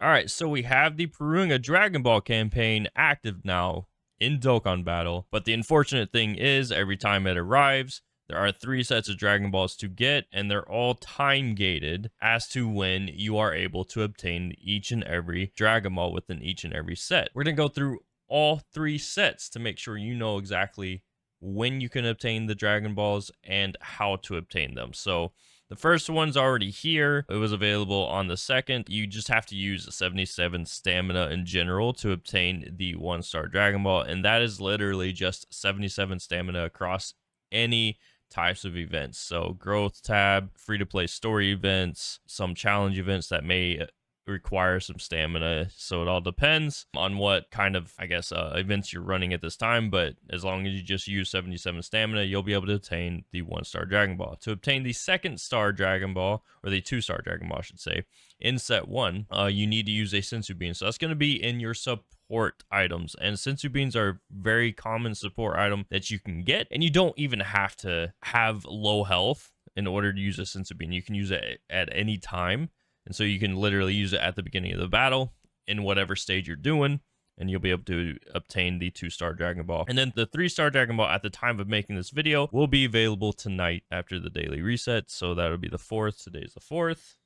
All right, so we have the Porunga Dragon Ball campaign active now in Dokkan Battle, but the unfortunate thing is every time it arrives, there are 3 sets of Dragon Balls to get, and they're all time gated as to when you are able to obtain each and every Dragon Ball within each and every set. We're going to go through all 3 sets to make sure you know exactly when you can obtain the Dragon Balls and how to obtain them. So the first one's already here. It was available on the 2nd. You just have to use 77 stamina in general to obtain the 1-star Dragon Ball, and that is literally just 77 stamina across any types of events. So growth tab, free-to-play story events, some challenge events that may require some stamina, so it all depends on what kind of events you're running at this time, but as long as you just use 77 stamina, you'll be able to obtain the 1-star Dragon Ball. To obtain the 2nd-star Dragon Ball, or the 2-star Dragon Ball I should say, in set 1, you need to use a Senzu Bean. So that's going to be in your support items, and Senzu Beans are a very common support item that you can get, and you don't even have to have low health in order to use a Senzu Bean. You can use it at any time. And so you can literally use it at the beginning of the battle in whatever stage you're doing, and you'll be able to obtain the 2-star Dragon Ball. And then the 3-star Dragon Ball at the time of making this video will be available tonight after the daily reset. So that'll be the 4th. Today's the 4th.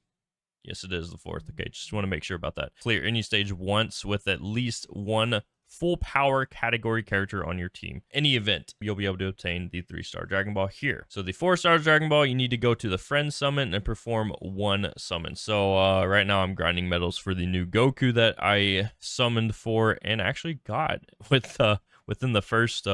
Yes, it is the 4th. Okay, just want to make sure about that. Clear any stage once with at least 1 full power category character on your team. Any event, you'll be able to obtain the 3-star Dragon Ball here. So the 4-star Dragon Ball, you need to go to the friend summon and perform 1 summon. So right now I'm grinding medals for the new Goku that I summoned for and actually got within the first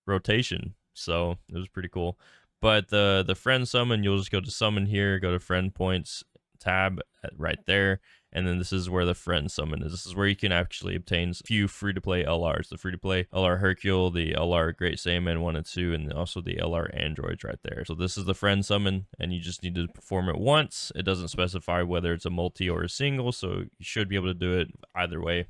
rotation. So it was pretty cool. But the friend summon, you'll just go to summon here, go to friend points tab right there. And then this is where the friend summon is. This is where you can actually obtain a few free-to-play LRs. The free-to-play LR Hercule, the LR Great Saiyaman 1 and 2, and also the LR Androids right there. So this is the friend summon, and you just need to perform it once. It doesn't specify whether it's a multi or a single, so you should be able to do it either way.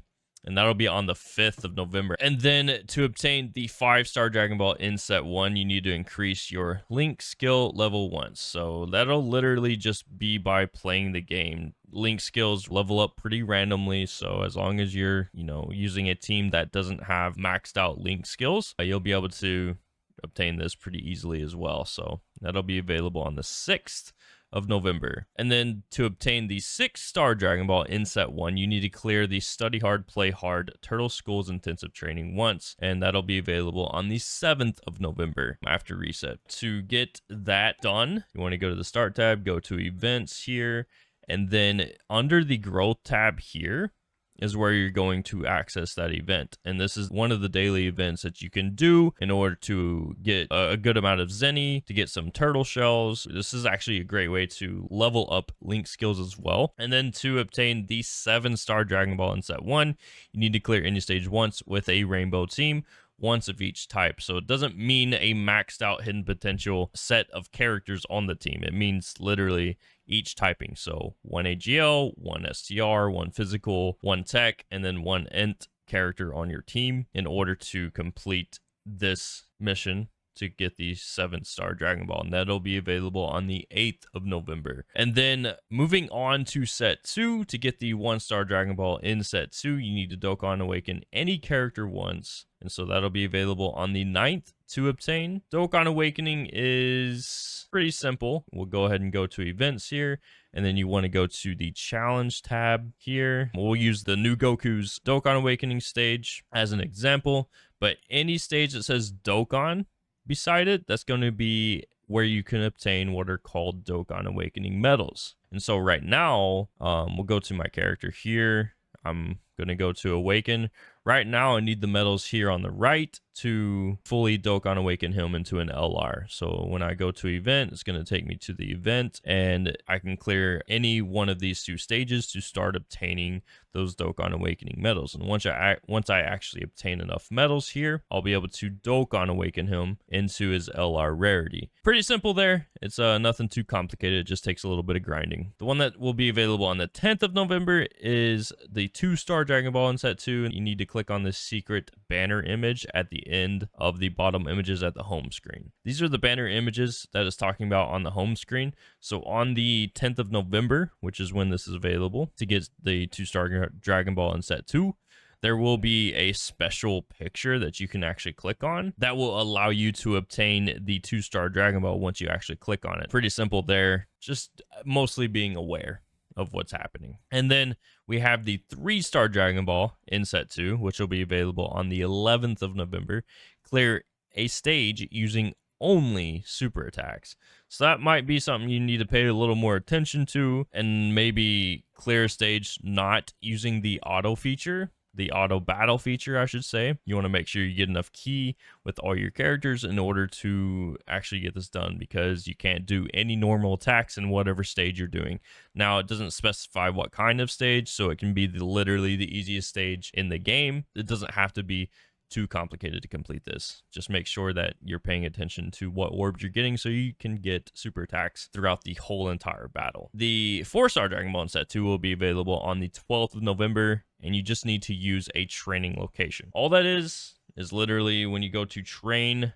And that'll be on the 5th of November. And then to obtain the 5-star Dragon Ball in set 1, you need to increase your Link skill level once. So that'll literally just be by playing the game. Link skills level up pretty randomly, so as long as you're, using a team that doesn't have maxed out Link skills, you'll be able to obtain this pretty easily as well. So that'll be available on the 6th of November. And then to obtain the 6-star Dragon Ball in set 1, you need to clear the Study Hard, Play Hard Turtle School's intensive training once, and that'll be available on the 7th of November after reset. To get that done, you want to go to the Start tab, go to Events here, and then under the Growth tab here is where you're going to access that event. And this is one of the daily events that you can do in order to get a good amount of Zenny, to get some turtle shells. This is actually a great way to level up Link skills as well. And then to obtain the 7-star Dragon Ball in set 1, you need to clear any stage once with a rainbow team, once of each type. So it doesn't mean a maxed out hidden potential set of characters on the team. It means literally each typing. So 1 AGL, 1 STR, 1 physical, 1 tech, and then 1 int character on your team in order to complete this mission to get the 7-star Dragon Ball, and that'll be available on the 8th of November. And then moving on to set 2, to get the 1-star Dragon Ball in set 2, you need to Dokkan Awaken any character once, and so that'll be available on the 9th to obtain. Dokkan Awakening is pretty simple. We'll go ahead and go to events here, and then you want to go to the challenge tab here. We'll use the new Goku's Dokkan Awakening stage as an example, but any stage that says Dokkan beside it, that's going to be where you can obtain what are called Dokkan Awakening medals. And so right now, we'll go to my character here. I'm going to go to Awaken. Right now, I need the medals here on the right to fully Dokkan Awaken him into an LR. So when I go to event, it's going to take me to the event, and I can clear any one of these 2 stages to start obtaining those Dokkan Awakening medals. And once I actually obtain enough medals here, I'll be able to Dokkan Awaken him into his LR rarity. Pretty simple there. It's nothing too complicated. It just takes a little bit of grinding. The one that will be available on the 10th of November is the 2-star Dragon Ball in set 2, you need to click on this secret banner image at the end of the bottom images at the home screen. These are the banner images that it's talking about on the home screen. So on the 10th of November, which is when this is available, to get the 2-star Dragon Ball in set 2, there will be a special picture that you can actually click on that will allow you to obtain the 2-star Dragon Ball once you actually click on it. Pretty simple there, just mostly being aware of what's happening. And then we have the 3-star Dragon Ball in set 2, which will be available on the 11th of November. Clear a stage using only super attacks. So that might be something you need to pay a little more attention to, and maybe clear a stage not using the auto feature, the auto battle feature, I should say. You want to make sure you get enough ki with all your characters in order to actually get this done, because you can't do any normal attacks in whatever stage you're doing. Now, it doesn't specify what kind of stage, so it can be literally the easiest stage in the game. It doesn't have to be too complicated to complete this. Just make sure that you're paying attention to what orbs you're getting so you can get super attacks throughout the whole entire battle. The 4-star Dragon Ball in set 2 will be available on the 12th of November, and you just need to use a training location. All that is literally when you go to train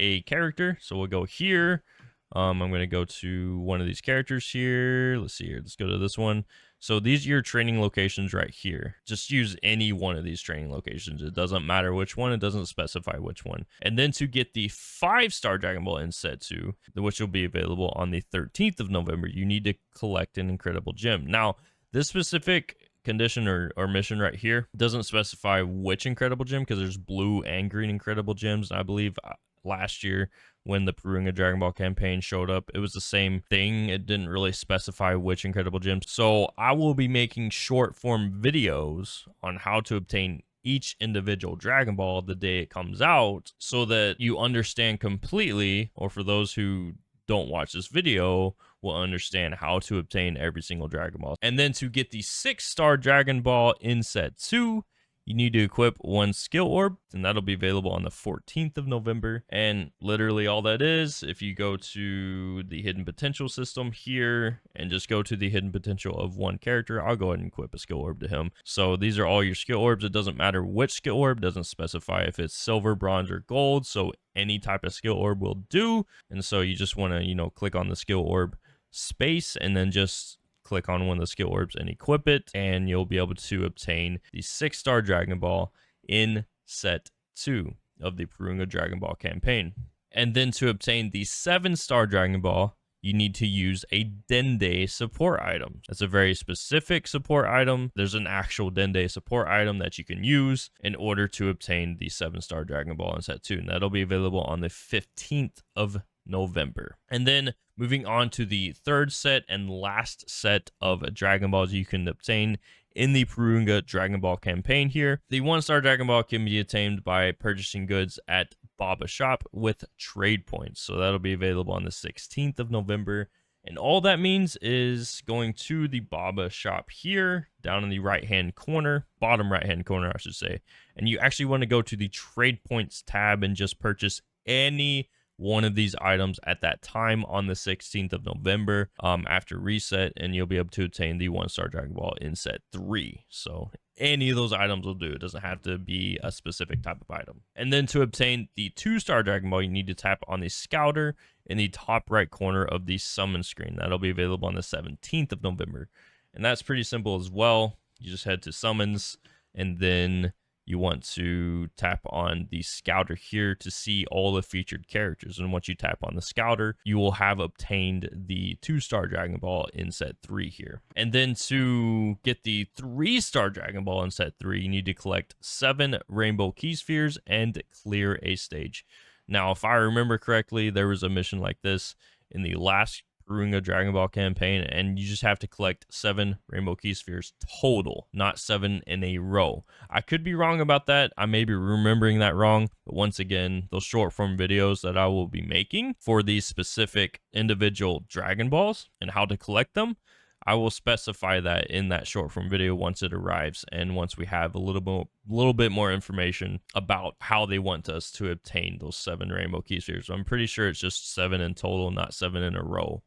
a character. So we'll go here. I'm going to go to one of these characters here. Let's see here. Let's go to this one. So these are your training locations right here. Just use any one of these training locations. It doesn't matter which one. It doesn't specify which one. And then to get the 5-star Dragon Ball in set 2, which will be available on the 13th of November, you need to collect an incredible gem. Now, this specific condition or mission right here doesn't specify which incredible gem, because there's blue and green incredible gems. And I believe last year when the Porunga Dragon Ball campaign showed up, it was the same thing. It didn't really specify which incredible gems. So I will be making short form videos on how to obtain each individual Dragon Ball the day it comes out, so that you understand completely, or for those who don't watch this video will understand how to obtain every single Dragon Ball. And then to get the 6-star Dragon Ball in set 2, you need to equip one skill orb, and that'll be available on the 14th of November. And literally all that is, if you go to the hidden potential system here and just go to the hidden potential of one character, I'll go ahead and equip a skill orb to him. So these are all your skill orbs. It doesn't matter which skill orb, doesn't specify if it's silver, bronze, or gold. So any type of skill orb will do. And so you just want to, click on the skill orb space and then just click on one of the skill orbs and equip it, and you'll be able to obtain the 6-star Dragon Ball in set 2 of the Porunga Dragon Ball campaign. And then to obtain the 7-star Dragon Ball, you need to use a Dende support item. That's a very specific support item. There's an actual Dende support item that you can use in order to obtain the 7-star Dragon Ball in set 2. And that'll be available on the 15th of November. And then moving on to the 3rd set and last set of Dragon Balls you can obtain in the Porunga Dragon Ball campaign here. The 1-star Dragon Ball can be obtained by purchasing goods at Baba Shop with trade points. So that'll be available on the 16th of November. And all that means is going to the Baba Shop here, down in the right-hand corner, bottom right-hand corner, I should say. And you actually want to go to the trade points tab and just purchase any one of these items at that time on the 16th of November after reset, and you'll be able to obtain the 1-star Dragon Ball in set 3. So any of those items will do. It doesn't have to be a specific type of item. And then to obtain the 2-star Dragon Ball, you need to tap on the Scouter in the top right corner of the summon screen. That'll be available on the 17th of November. And that's pretty simple as well. You just head to summons, and then you want to tap on the Scouter here to see all the featured characters. And once you tap on the Scouter, you will have obtained the 2-star Dragon Ball in set 3 here. And then to get the 3-star Dragon Ball in set 3, you need to collect 7 rainbow key spheres and clear a stage. Now, if I remember correctly, there was a mission like this in the last Porunga Dragon Ball campaign, and you just have to collect 7 rainbow key spheres total, not 7 in a row. I could be wrong about that. I may be remembering that wrong, but once again, those short form videos that I will be making for these specific individual Dragon Balls and how to collect them, I will specify that in that short form video once it arrives, and once we have a little bit more information about how they want us to obtain those 7 rainbow key spheres. So I'm pretty sure it's just 7 in total, not 7 in a row.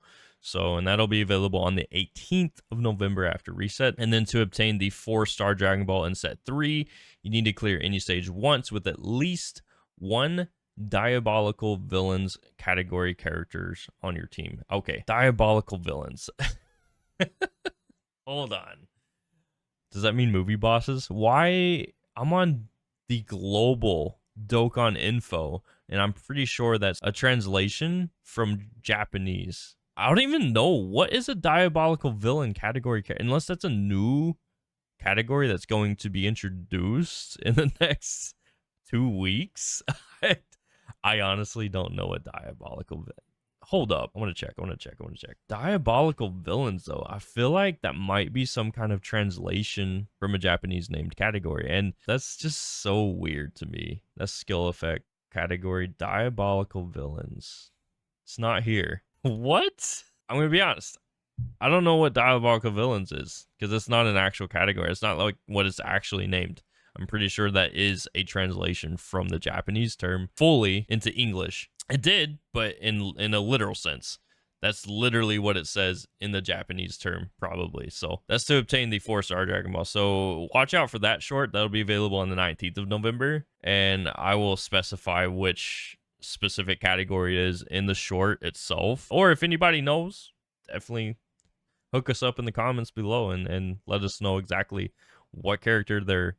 So, and that'll be available on the 18th of November after reset. And then to obtain the 4-star Dragon Ball in set 3, you need to clear any stage once with at least one diabolical villains category characters on your team. Okay, diabolical villains. Hold on. Does that mean movie bosses? Why? I'm on the global Dokkan info, and I'm pretty sure that's a translation from Japanese. I don't even know what is a diabolical villain category, unless that's a new category that's going to be introduced in the next 2 weeks. I honestly don't know what diabolical villain. Hold up. I want to check. Diabolical villains, though. I feel like that might be some kind of translation from a Japanese named category. And that's just so weird to me. That skill effect category, diabolical villains. It's not here. What? I'm going to be honest. I don't know what diabolical villains is because it's not an actual category. It's not like what it's actually named. I'm pretty sure that is a translation from the Japanese term fully into English. It did, but in a literal sense. That's literally what it says in the Japanese term, probably. So that's to obtain the 4-star Dragon Ball. So watch out for that short. That'll be available on the 19th of November. And I will specify which specific category it is in the short itself. Or if anybody knows, definitely hook us up in the comments below and let us know exactly what category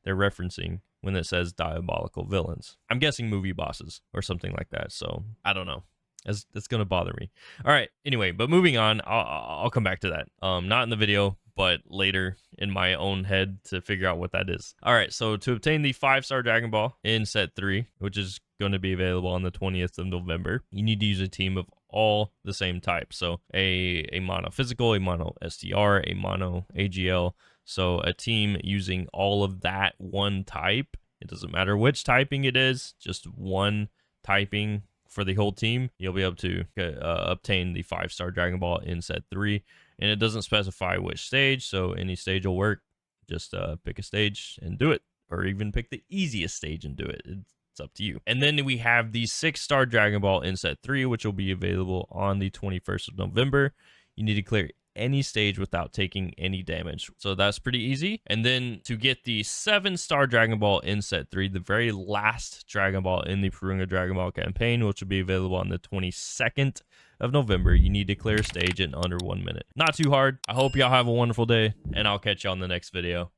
they're referencing when it says diabolical villains. I'm guessing movie bosses or something like that. So I don't know. It's gonna bother me. All right. Anyway, but moving on, I'll come back to that. Not in the video, but later in my own head to figure out what that is. All right. So to obtain the 5-star Dragon Ball in set 3, which is going to be available on the 20th of November, you need to use a team of all the same type. So a mono physical, a mono STR, a mono AGL. So a team using all of that one type. It doesn't matter which typing it is, just one typing for the whole team. You'll be able to obtain the 5-star Dragon Ball in set 3. And it doesn't specify which stage, so any stage will work. Just pick a stage and do it. Or even pick the easiest stage and do it. It's up to you. And then we have the 6-star Dragon Ball in set 3, which will be available on the 21st of November. You need to clear any stage without taking any damage. So that's pretty easy. And then to get the 7-star Dragon Ball in set 3, the very last Dragon Ball in the Porunga Dragon Ball campaign, which will be available on the 22nd of November, you need to clear a stage in under 1 minute. Not too hard. I hope y'all have a wonderful day, and I'll catch y'all in the next video.